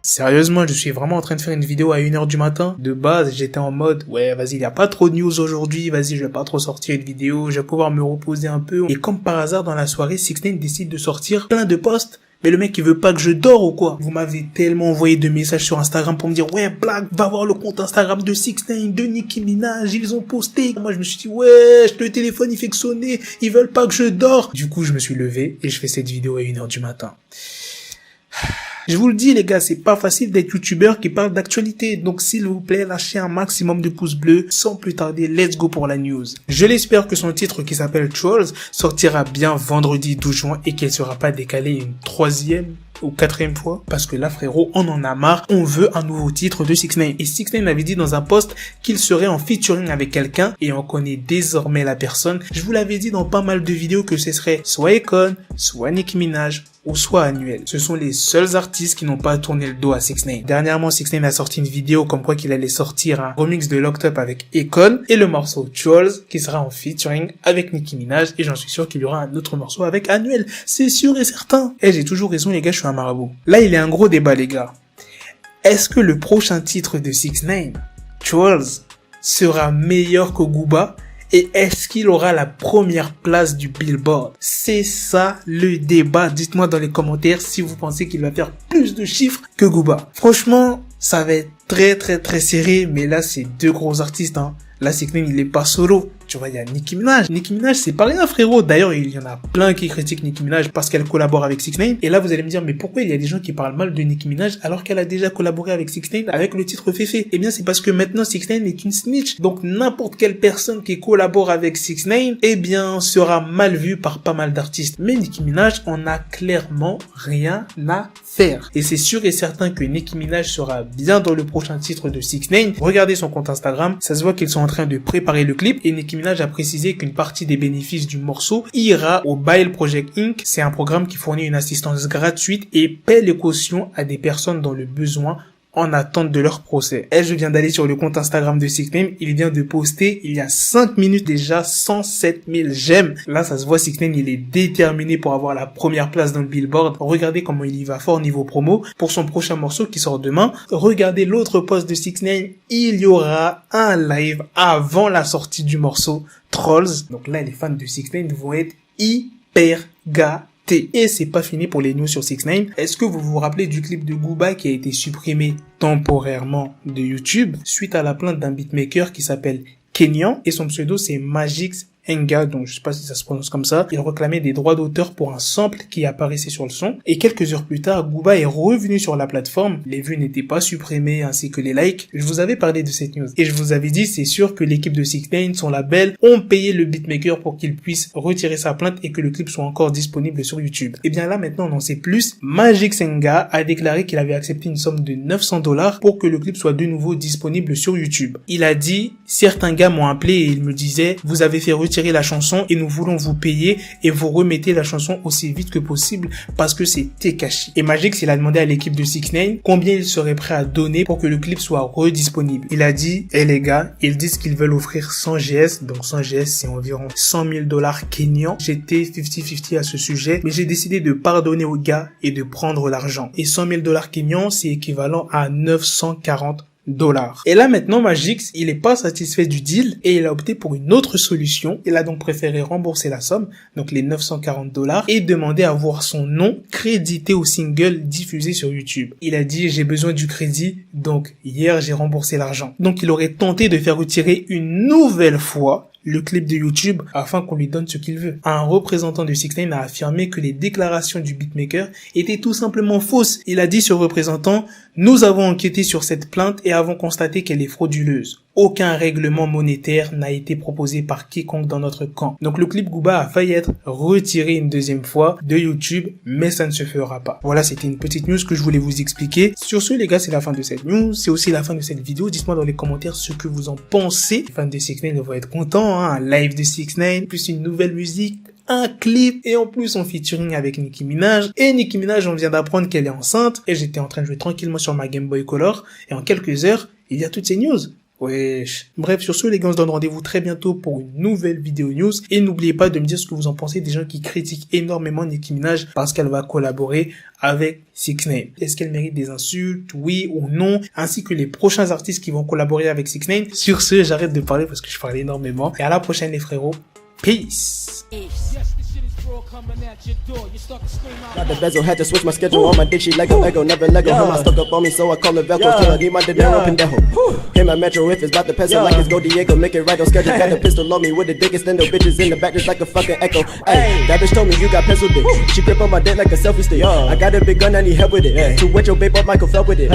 Sérieusement, je suis vraiment en train de faire une vidéo à 1h du matin. De base, j'étais en mode, ouais, vas-y, il y a pas trop de news aujourd'hui, vas-y, je vais pas trop sortir une vidéo, je vais pouvoir me reposer un peu. Et comme par hasard, dans la soirée, 6ix9ine décide de sortir plein de posts. Mais le mec, il veut pas que je dors ou quoi? Vous m'avez tellement envoyé de messages sur Instagram pour me dire, ouais, Black, va voir le compte Instagram de 6ix9ine, de Nicki Minaj, ils ont posté. Moi, je me suis dit, ouais, le téléphone, il fait que sonner, ils veulent pas que je dors. Du coup, je me suis levé et je fais cette vidéo à 1h du matin. Je vous le dis les gars, c'est pas facile d'être youtubeur qui parle d'actualité, donc s'il vous plaît, lâchez un maximum de pouces bleus, sans plus tarder, let's go pour la news. Je l'espère que son titre qui s'appelle Trolls sortira bien vendredi 12 juin et qu'elle sera pas décalée une 3e ou 4e fois, parce que là frérot, on en a marre, on veut un nouveau titre de 6ix9ine. Et 6ix9ine avait dit dans un post qu'il serait en featuring avec quelqu'un, et on connaît désormais la personne. Je vous l'avais dit dans pas mal de vidéos que ce serait soit Akon, soit Nicki Minaj, ou soit Annuel. Ce sont les seuls artistes qui n'ont pas tourné le dos à 6ix9ine. Dernièrement, 6ix9ine a sorti une vidéo comme quoi qu'il allait sortir un remix de Locked Up avec Akon et le morceau Trolls qui sera en featuring avec Nicki Minaj, et j'en suis sûr qu'il y aura un autre morceau avec Annuel. C'est sûr et certain. Et j'ai toujours raison les gars, je suis un marabout. Là, il y a un gros débat les gars. Est-ce que le prochain titre de 6ix9ine, Trolls, sera meilleur que Gooba? Et est-ce qu'il aura la première place du Billboard? C'est ça le débat. Dites-moi dans les commentaires si vous pensez qu'il va faire plus de chiffres que Gooba. Franchement, ça va être très serré, mais là c'est deux gros artistes, hein. Là 6ix9ine il est pas solo. Tu vois, il y a Nicki Minaj. Nicki Minaj, c'est pas rien, frérot. D'ailleurs, il y en a plein qui critiquent Nicki Minaj parce qu'elle collabore avec 6ix9ine. Et là, vous allez me dire, mais pourquoi il y a des gens qui parlent mal de Nicki Minaj alors qu'elle a déjà collaboré avec 6ix9ine avec le titre Féfé? Eh bien, c'est parce que maintenant, 6ix9ine est une snitch. Donc, n'importe quelle personne qui collabore avec 6ix9ine, eh bien, sera mal vue par pas mal d'artistes. Mais Nicki Minaj, on a clairement rien à faire. Et c'est sûr et certain que Nicki Minaj sera bien dans le prochain titre de 6ix9ine. Regardez son compte Instagram. Ça se voit qu'ils sont en train de préparer le clip. Et Nicki Minaj a précisé qu'une partie des bénéfices du morceau ira au Bail Project Inc. C'est un programme qui fournit une assistance gratuite et paie les cautions à des personnes dans le besoin en attente de leur procès. Et je viens d'aller sur le compte Instagram de 6ix9ine, il vient de poster il y a 5 minutes déjà 107 000 j'aime. Là ça se voit, 6ix9ine il est déterminé pour avoir la première place dans le Billboard. Regardez comment il y va fort niveau promo pour son prochain morceau qui sort demain. Regardez l'autre post de 6ix9ine, il y aura un live avant la sortie du morceau Trolls. Donc là les fans de 6ix9ine vont être hyper gâtés. Et c'est pas fini pour les news sur 6ix9ine. Est-ce que vous vous rappelez du clip de Gooba qui a été supprimé temporairement de YouTube suite à la plainte d'un beatmaker qui s'appelle Kenyan et son pseudo c'est Magix Enga, donc je sais pas si ça se prononce comme ça. Il réclamait des droits d'auteur pour un sample qui apparaissait sur le son. Et quelques heures plus tard, Gooba est revenu sur la plateforme. Les vues n'étaient pas supprimées ainsi que les likes. Je vous avais parlé de cette news. Et je vous avais dit, c'est sûr que l'équipe de 6ix9ine, son label, ont payé le beatmaker pour qu'il puisse retirer sa plainte et que le clip soit encore disponible sur YouTube. Et bien là, maintenant, on en sait plus. Magix Enga a déclaré qu'il avait accepté une somme de $900 pour que le clip soit de nouveau disponible sur YouTube. Il a dit, certains gars m'ont appelé et ils me disaient, vous avez fait retirer la chanson et nous voulons vous payer et vous remettez la chanson aussi vite que possible parce que c'est Tekashi. Et Magix, il a demandé à l'équipe de 6ix9ine combien il serait prêt à donner pour que le clip soit redisponible. Il a dit, les gars, ils disent qu'ils veulent offrir 100 GS, donc 100 GS c'est environ $100,000 kenyans. J'étais 50-50 à ce sujet, mais j'ai décidé de pardonner aux gars et de prendre l'argent. Et $100,000 kenyans, c'est équivalent à 940 $. Et là maintenant Magix, il est pas satisfait du deal et il a opté pour une autre solution. Il a donc préféré rembourser la somme, donc les 940 $, et demander à voir son nom crédité au single diffusé sur YouTube. Il a dit j'ai besoin du crédit, donc hier j'ai remboursé l'argent. Donc il aurait tenté de faire retirer une nouvelle fois le clip de YouTube afin qu'on lui donne ce qu'il veut. Un représentant de 6ix9ine a affirmé que les déclarations du beatmaker étaient tout simplement fausses. Il a dit ce représentant, nous avons enquêté sur cette plainte et avons constaté qu'elle est frauduleuse. Aucun règlement monétaire n'a été proposé par quiconque dans notre camp. Donc le clip Gooba a failli être retiré une deuxième fois de YouTube, mais ça ne se fera pas. Voilà, c'était une petite news que je voulais vous expliquer. Sur ce les gars, c'est la fin de cette news, c'est aussi la fin de cette vidéo. Dites-moi dans les commentaires ce que vous en pensez. Les fans de 6ix9ine vont être contents, hein, un live de 6ix9ine, plus une nouvelle musique. un clip et en plus en featuring avec Nicki Minaj. Et Nicki Minaj, on vient d'apprendre qu'elle est enceinte et j'étais en train de jouer tranquillement sur ma Game Boy Color et en quelques heures, il y a toutes ces news. Wesh. Bref, sur ce, les gars, on se donne rendez-vous très bientôt pour une nouvelle vidéo news. Et n'oubliez pas de me dire ce que vous en pensez des gens qui critiquent énormément Nicki Minaj parce qu'elle va collaborer avec 6ix9ine. Est-ce qu'elle mérite des insultes, oui ou non, ainsi que les prochains artistes qui vont collaborer avec 6ix9ine. Sur ce, j'arrête de parler parce que je parle énormément. Et à la prochaine, les frérots. Peace. Got the bezel, had to switch my schedule on my dick, she Lego, never Lego. Him, I stuck up on me, so I call it Velcro. Till I need my dinero pendejo. Him, my metro, if it's about to peso, like it's Go Diego, make it right on schedule. Got the pistol on me with the dick, extendo bitches in the back just like a fucking echo. Ay, that bitch told me you got pencil dick. She grip on my dick like a selfie stick. I got a big gun, I need help with it. To wet your babe up, Michael fell with it.